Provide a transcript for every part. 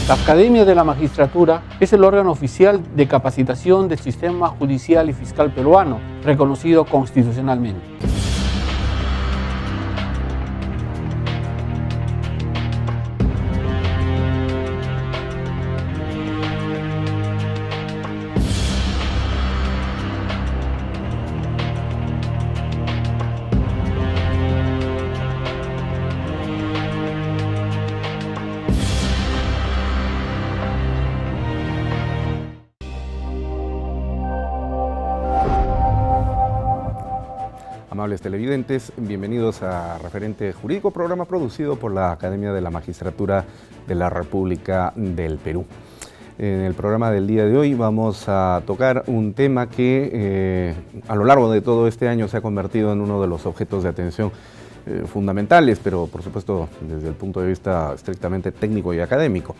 La Academia de la Magistratura es el órgano oficial de capacitación del sistema judicial y fiscal peruano, reconocido constitucionalmente. Amables televidentes, bienvenidos a Referente Jurídico, programa producido por la Academia de la Magistratura de la República del Perú. En el programa del día de hoy vamos a tocar un tema que a lo largo de todo este año se ha convertido en uno de los objetos de atención fundamentales, pero por supuesto desde el punto de vista estrictamente técnico y académico.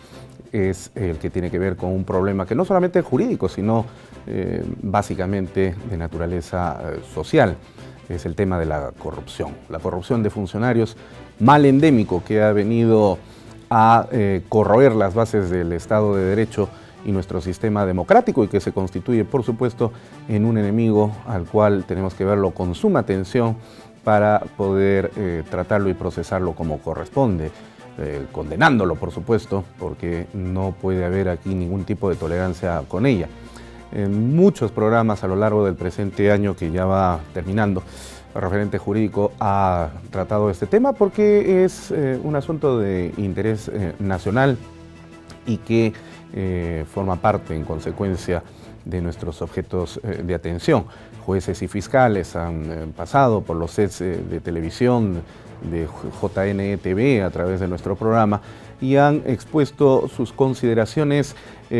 Es el que tiene que ver con un problema que no solamente es jurídico, sino básicamente de naturaleza social. Es el tema de la corrupción de funcionarios, mal endémico que ha venido a corroer las bases del Estado de Derecho y nuestro sistema democrático y que se constituye, por supuesto, en un enemigo al cual tenemos que verlo con suma atención para poder tratarlo y procesarlo como corresponde, condenándolo, por supuesto, porque no puede haber aquí ningún tipo de tolerancia con ella. En muchos programas a lo largo del presente año que ya va terminando, el Referente Jurídico ha tratado este tema porque es un asunto de interés nacional y que forma parte en consecuencia de nuestros objetos de atención. Jueces y fiscales han pasado por los sets de televisión de JNE-TV a través de nuestro programa y han expuesto sus consideraciones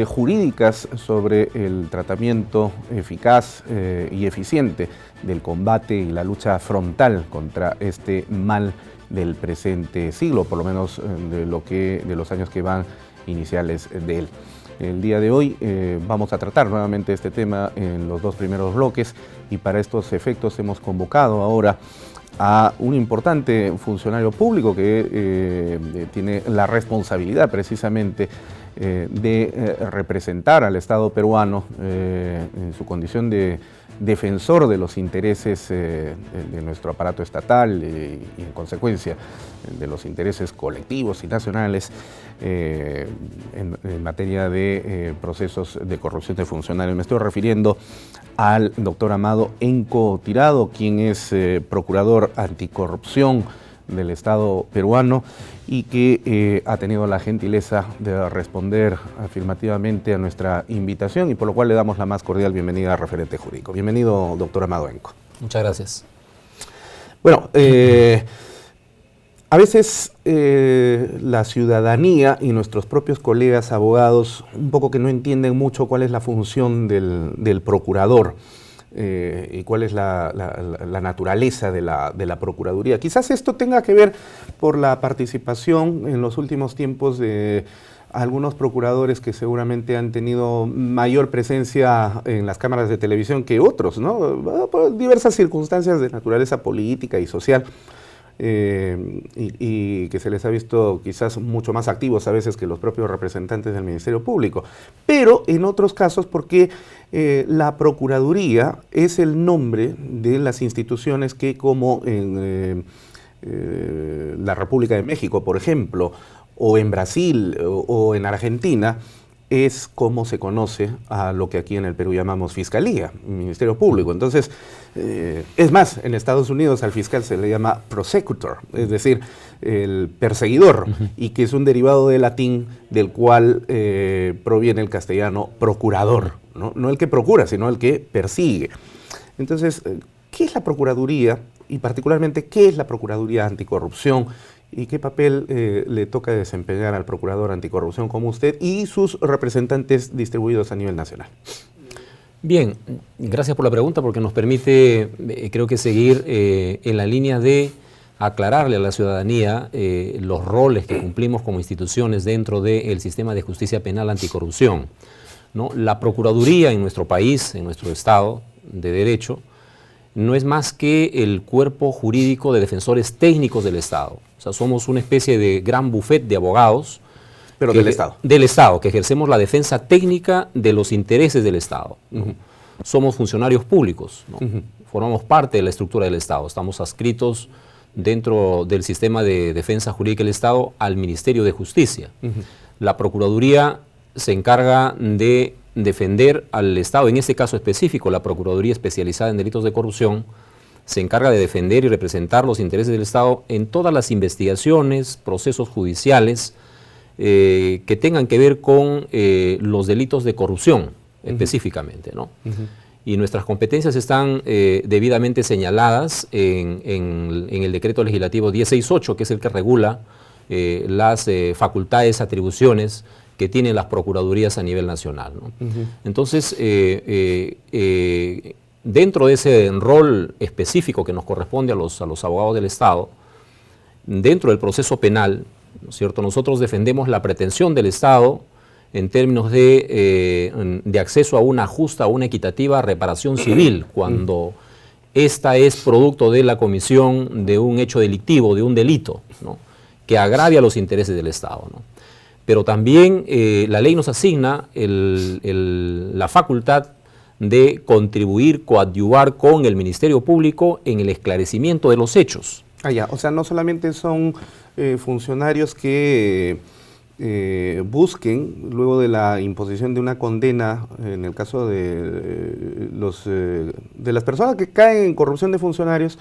jurídicas sobre el tratamiento eficaz y eficiente del combate y la lucha frontal contra este mal del presente siglo, por lo menos de los años que van iniciales de él. El día de hoy vamos a tratar nuevamente este tema en los dos primeros bloques y para estos efectos hemos convocado ahora a un importante funcionario público que tiene la responsabilidad precisamente de representar al Estado peruano en su condición de defensor de los intereses de nuestro aparato estatal y en consecuencia de los intereses colectivos y nacionales en materia de procesos de corrupción de funcionarios. Me estoy refiriendo al doctor Amado Enco Tirado, quien es procurador anticorrupción del Estado peruano y que ha tenido la gentileza de responder afirmativamente a nuestra invitación y por lo cual le damos la más cordial bienvenida a Referente Jurídico. Bienvenido, doctor Amado Enco. Muchas gracias. Bueno, a veces la ciudadanía y nuestros propios colegas abogados un poco que no entienden mucho cuál es la función del procurador y cuál es la naturaleza de la Procuraduría. Quizás esto tenga que ver por la participación en los últimos tiempos de algunos procuradores que seguramente han tenido mayor presencia en las cámaras de televisión que otros, ¿no? Por diversas circunstancias de naturaleza política y social. Y que se les ha visto quizás mucho más activos a veces que los propios representantes del Ministerio Público, pero en otros casos porque la Procuraduría es el nombre de las instituciones que, como en la República de México, por ejemplo, o en Brasil o en Argentina, es como se conoce a lo que aquí en el Perú llamamos Fiscalía, Ministerio Público. Entonces, es más, en Estados Unidos al fiscal se le llama prosecutor, es decir, el perseguidor, y que es un derivado del latín del cual proviene el castellano procurador, ¿no? No el que procura, sino el que persigue. Entonces, ¿qué es la Procuraduría? Y particularmente, ¿qué es la Procuraduría Anticorrupción? ¿Y qué papel le toca desempeñar al Procurador Anticorrupción como usted y sus representantes distribuidos a nivel nacional? Bien, gracias por la pregunta porque nos permite, creo que seguir en la línea de aclararle a la ciudadanía los roles que cumplimos como instituciones dentro del sistema de justicia penal anticorrupción, ¿no? La Procuraduría en nuestro país, en nuestro Estado de Derecho, no es más que el cuerpo jurídico de defensores técnicos del Estado. O sea, somos una especie de gran bufete de abogados Pero del Estado. Del Estado, que ejercemos la defensa técnica de los intereses del Estado, ¿no? Somos funcionarios públicos, ¿no? Formamos parte de la estructura del Estado, estamos adscritos dentro del sistema de defensa jurídica del Estado al Ministerio de Justicia. La Procuraduría se encarga de defender al Estado, en este caso específico, la Procuraduría especializada en delitos de corrupción, se encarga de defender y representar los intereses del Estado en todas las investigaciones, procesos judiciales que tengan que ver con los delitos de corrupción específicamente, ¿no? Y nuestras competencias están debidamente señaladas en el decreto legislativo 1068, que es el que regula las facultades, atribuciones que tienen las procuradurías a nivel nacional, ¿no? Entonces, dentro de ese rol específico que nos corresponde a los abogados del Estado, dentro del proceso penal, ¿no es cierto?, nosotros defendemos la pretensión del Estado en términos de acceso a una justa, a una equitativa reparación civil, cuando esta es producto de la comisión de un hecho delictivo, de un delito, ¿no?, que agravia los intereses del Estado, ¿no? Pero también la ley nos asigna la facultad de contribuir, coadyuvar con el Ministerio Público en el esclarecimiento de los hechos. Ya, o sea, no solamente son funcionarios que busquen, luego de la imposición de una condena, en el caso de las personas que caen en corrupción de funcionarios,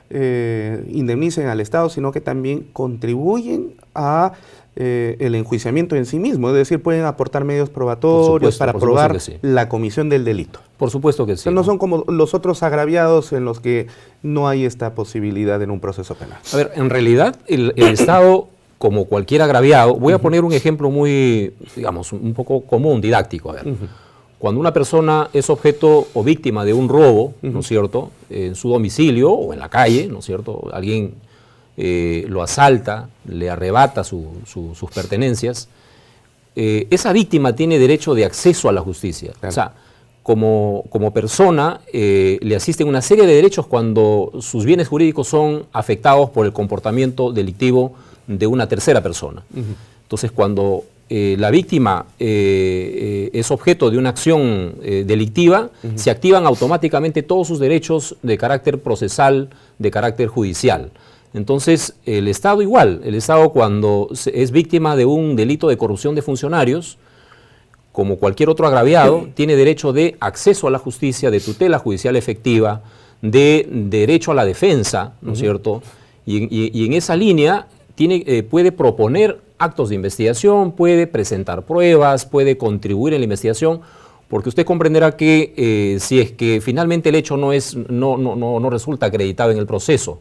indemnicen al Estado, sino que también contribuyen a el enjuiciamiento en sí mismo, es decir, pueden aportar medios probatorios para probar la comisión del delito. Por supuesto que sí. O sea, no son como los otros agraviados en los que no hay esta posibilidad en un proceso penal. A ver, en realidad el Estado, como cualquier agraviado, voy a poner un ejemplo muy, digamos, un poco común, didáctico. A ver, cuando una persona es objeto o víctima de un robo, ¿no es cierto?, en su domicilio o en la calle, ¿no es cierto?, alguien lo asalta, le arrebata sus pertenencias, esa víctima tiene derecho de acceso a la justicia. Claro. O sea, como persona le asisten una serie de derechos cuando sus bienes jurídicos son afectados por el comportamiento delictivo de una tercera persona. Entonces, cuando la víctima es objeto de una acción delictiva, se activan automáticamente todos sus derechos de carácter procesal, de carácter judicial. Entonces, el Estado igual, el Estado cuando es víctima de un delito de corrupción de funcionarios, como cualquier otro agraviado, tiene derecho de acceso a la justicia, de tutela judicial efectiva, de derecho a la defensa, ¿no es cierto? Y en esa línea puede proponer actos de investigación, puede presentar pruebas, puede contribuir en la investigación, porque usted comprenderá que si es que finalmente el hecho no resulta acreditado en el proceso,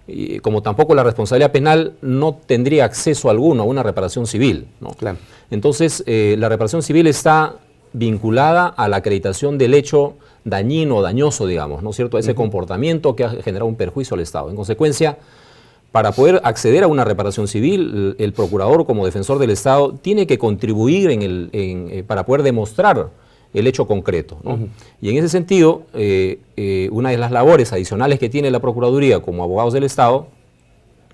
y como tampoco la responsabilidad penal, no tendría acceso alguno a una reparación civil, ¿no? Claro. Entonces, la reparación civil está vinculada a la acreditación del hecho dañino o dañoso, digamos, ¿no es cierto?, ese comportamiento que ha generado un perjuicio al Estado. En consecuencia, para poder acceder a una reparación civil, el procurador como defensor del Estado tiene que contribuir para poder demostrar el hecho concreto, ¿no? Y en ese sentido, una de las labores adicionales que tiene la Procuraduría como abogados del Estado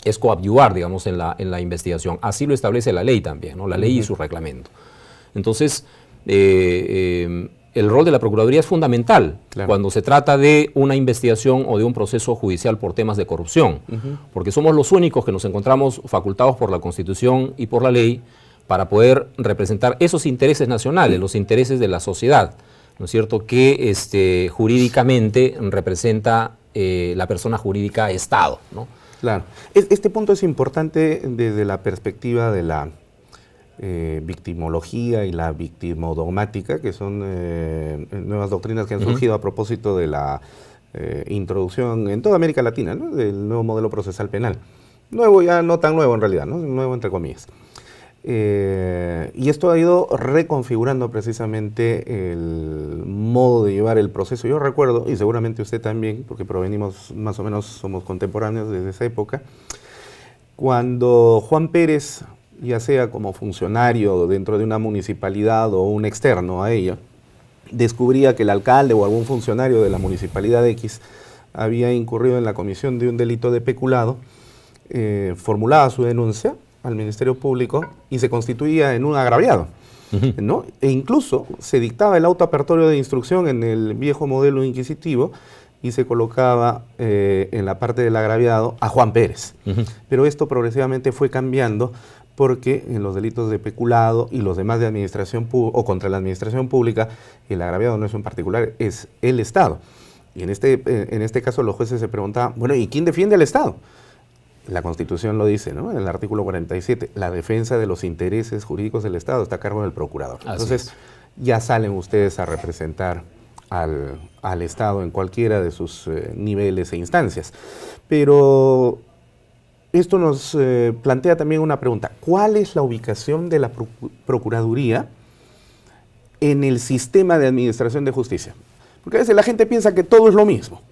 es coadyuvar, digamos, en la investigación. Así lo establece la ley también, ¿no?, la ley y su reglamento. Entonces, el rol de la Procuraduría es fundamental cuando se trata de una investigación o de un proceso judicial por temas de corrupción, porque somos los únicos que nos encontramos facultados por la Constitución y por la ley para poder representar esos intereses nacionales, los intereses de la sociedad, ¿no es cierto?, que jurídicamente representa la persona jurídica Estado, ¿no? Claro. Este punto es importante desde la perspectiva de la victimología y la victimodogmática, que son nuevas doctrinas que han surgido a propósito de la introducción en toda América Latina, ¿no?, del nuevo modelo procesal penal. Nuevo, ya no tan nuevo en realidad, ¿no?, nuevo entre comillas. Y esto ha ido reconfigurando precisamente el modo de llevar el proceso. Yo recuerdo, y seguramente usted también, porque provenimos más o menos, somos contemporáneos desde esa época, cuando Juan Pérez, ya sea como funcionario dentro de una municipalidad o un externo a ella, descubría que el alcalde o algún funcionario de la municipalidad X había incurrido en la comisión de un delito de peculado, formulaba su denuncia al Ministerio Público y se constituía en un agraviado, ¿no? E incluso se dictaba el auto apertorio de instrucción en el viejo modelo inquisitivo y se colocaba en la parte del agraviado a Juan Pérez. Pero esto progresivamente fue cambiando porque en los delitos de peculado y los demás de administración o contra la administración pública, el agraviado no es un particular, es el Estado. Y en este caso los jueces se preguntaban, bueno, ¿y quién defiende al Estado? La Constitución lo dice, ¿no? En el artículo 47, la defensa de los intereses jurídicos del Estado está a cargo del procurador. Entonces, ya salen ustedes a representar al Estado en cualquiera de sus niveles e instancias. Pero esto nos plantea también una pregunta. ¿Cuál es la ubicación de la Procuraduría en el sistema de administración de justicia? Porque a veces la gente piensa que todo es lo mismo,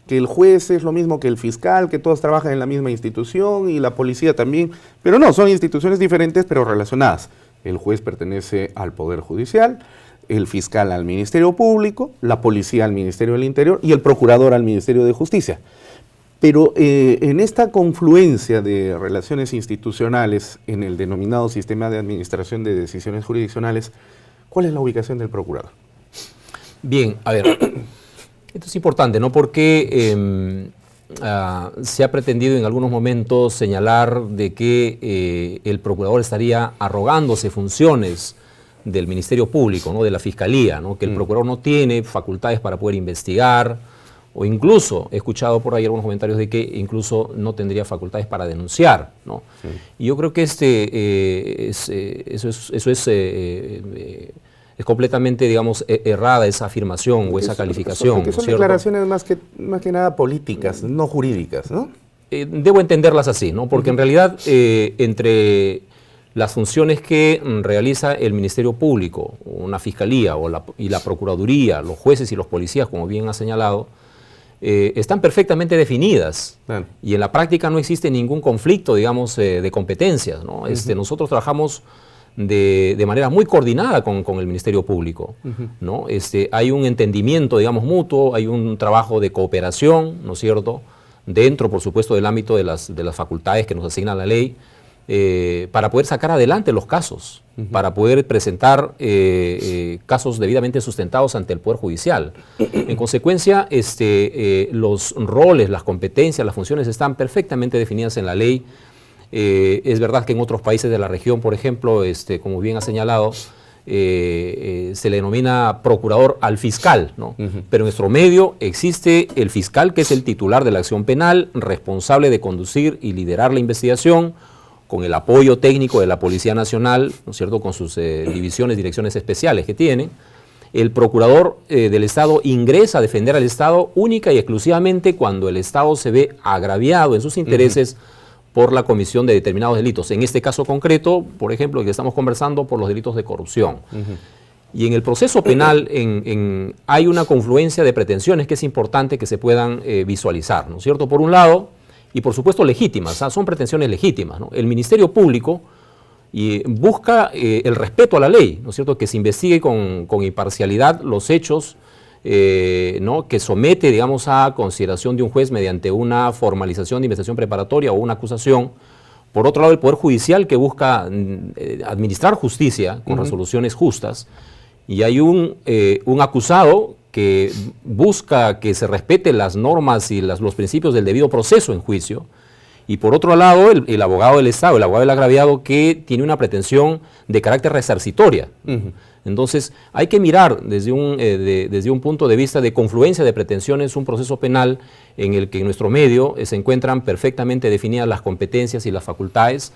que el juez es lo mismo que el fiscal, que todos trabajan en la misma institución y la policía también, pero no, son instituciones diferentes pero relacionadas. El juez pertenece al Poder Judicial, el fiscal al Ministerio Público, la policía al Ministerio del Interior y el procurador al Ministerio de Justicia. Pero en esta confluencia de relaciones institucionales en el denominado sistema de administración de decisiones jurisdiccionales, ¿cuál es la ubicación del procurador? Bien, a ver, esto es importante, ¿no? Porque se ha pretendido en algunos momentos señalar de que el procurador estaría arrogándose funciones del Ministerio Público, ¿no? De la Fiscalía, ¿no? Que el procurador no tiene facultades para poder investigar, o incluso he escuchado por ahí algunos comentarios de que incluso no tendría facultades para denunciar, ¿no? Sí. Y yo creo que eso es completamente, digamos, errada esa afirmación o esa calificación. Porque son declaraciones más que nada políticas, no jurídicas, ¿no? Debo entenderlas así, ¿no? Porque en realidad entre las funciones que realiza el Ministerio Público, una Fiscalía y la Procuraduría, los jueces y los policías, como bien ha señalado, están perfectamente definidas. Claro. Y en la práctica no existe ningún conflicto, digamos, de competencias, ¿no? Nosotros trabajamos de manera muy coordinada con el Ministerio Público, ¿no? Hay un entendimiento, digamos, mutuo, hay un trabajo de cooperación, ¿no es cierto?, dentro, por supuesto, del ámbito de las facultades que nos asigna la ley, para poder sacar adelante los casos, para poder presentar casos debidamente sustentados ante el Poder Judicial. En consecuencia, los roles, las competencias, las funciones están perfectamente definidas en la ley. Es verdad que en otros países de la región, por ejemplo, como bien ha señalado, se le denomina procurador al fiscal, ¿no? Pero en nuestro medio existe el fiscal, que es el titular de la acción penal, responsable de conducir y liderar la investigación, con el apoyo técnico de la Policía Nacional, ¿no es cierto?, con sus direcciones especiales que tiene. El procurador del Estado ingresa a defender al Estado única y exclusivamente cuando el Estado se ve agraviado en sus intereses por la comisión de determinados delitos. En este caso concreto, por ejemplo, el que estamos conversando, por los delitos de corrupción. Y en el proceso penal hay una confluencia de pretensiones que es importante que se puedan visualizar, ¿no es cierto? Por un lado, y por supuesto legítimas, son pretensiones legítimas, ¿no? El Ministerio Público busca el respeto a la ley, ¿no es cierto?, que se investigue con imparcialidad los hechos, ¿no?, que somete, digamos, a consideración de un juez mediante una formalización de investigación preparatoria o una acusación. Por otro lado, el Poder Judicial, que busca administrar justicia con resoluciones justas, y hay un acusado que busca que se respeten las normas y los principios del debido proceso en juicio, y por otro lado el abogado del Estado, el abogado del agraviado, que tiene una pretensión de carácter resarcitoria. Entonces hay que mirar desde un punto de vista de confluencia de pretensiones un proceso penal en el que en nuestro medio se encuentran perfectamente definidas las competencias y las facultades,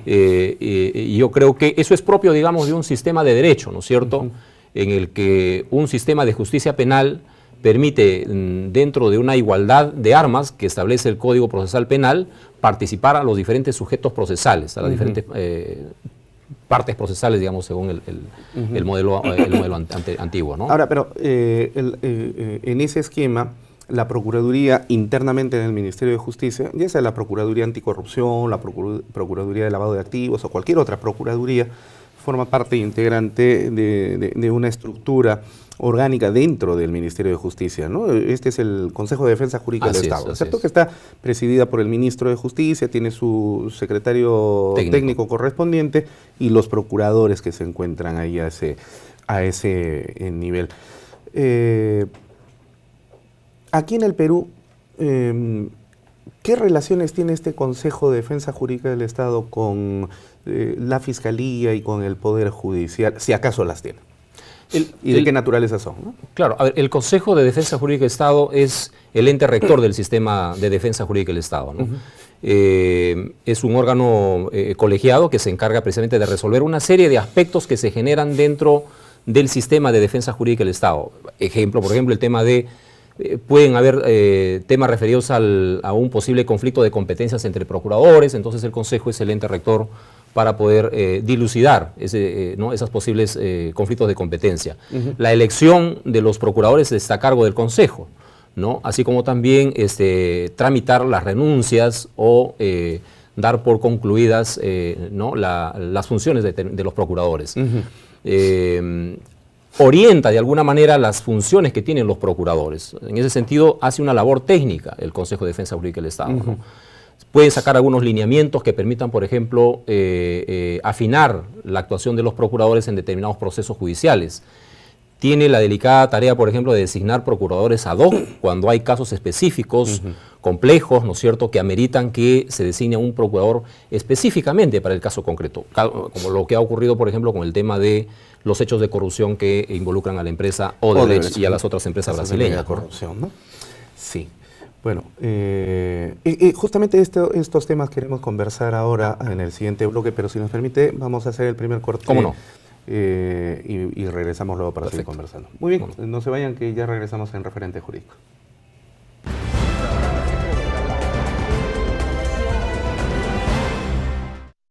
y yo creo que eso es propio, digamos, de un sistema de derecho, ¿no es cierto?, en el que un sistema de justicia penal permite, dentro de una igualdad de armas que establece el Código Procesal Penal, participar a los diferentes sujetos procesales, a las diferentes partes procesales, digamos, según el modelo antiguo, ¿no? Ahora, pero en ese esquema, la Procuraduría internamente en el Ministerio de Justicia, ya sea la Procuraduría Anticorrupción, la Procuraduría de Lavado de Activos o cualquier otra Procuraduría, forma parte integrante de una estructura orgánica dentro del Ministerio de Justicia, ¿no? Este es el Consejo de Defensa Jurídica del Estado, ¿cierto? Que está presidida por el Ministro de Justicia, tiene su secretario técnico correspondiente y los procuradores que se encuentran ahí a ese nivel. Aquí en el Perú, ¿qué relaciones tiene este Consejo de Defensa Jurídica del Estado con la Fiscalía y con el Poder Judicial, si acaso las tiene? ¿Y de qué naturaleza son, ¿no? Claro, a ver, el Consejo de Defensa Jurídica del Estado es el ente rector del sistema de defensa jurídica del Estado, ¿no? Es un órgano colegiado que se encarga precisamente de resolver una serie de aspectos que se generan dentro del sistema de defensa jurídica del Estado. Por ejemplo, el tema de pueden haber temas referidos a un posible conflicto de competencias entre procuradores, entonces el Consejo es el ente rector para poder dilucidar esos posibles conflictos de competencia. La elección de los procuradores está a cargo del Consejo, ¿no? Así como también tramitar las renuncias o dar por concluidas ¿no? las funciones de los procuradores. Orienta de alguna manera las funciones que tienen los procuradores. En ese sentido, hace una labor técnica el Consejo de Defensa Jurídica del Estado, ¿no? Puede sacar algunos lineamientos que permitan, por ejemplo, afinar la actuación de los procuradores en determinados procesos judiciales. Tiene la delicada tarea, por ejemplo, de designar procuradores ad hoc cuando hay casos específicos, complejos, ¿no es cierto?, que ameritan que se designe un procurador específicamente para el caso concreto, como lo que ha ocurrido, por ejemplo, con el tema de los hechos de corrupción que involucran a la empresa Odebrecht y a las otras empresas brasileñas. Corrupción, ¿no? Sí. Bueno, justamente estos temas queremos conversar ahora en el siguiente bloque, pero si nos permite, vamos a hacer el primer corte. ¿Cómo no? Y regresamos luego para seguir conversando. Muy bien, no se vayan que ya regresamos en Referente Jurídico.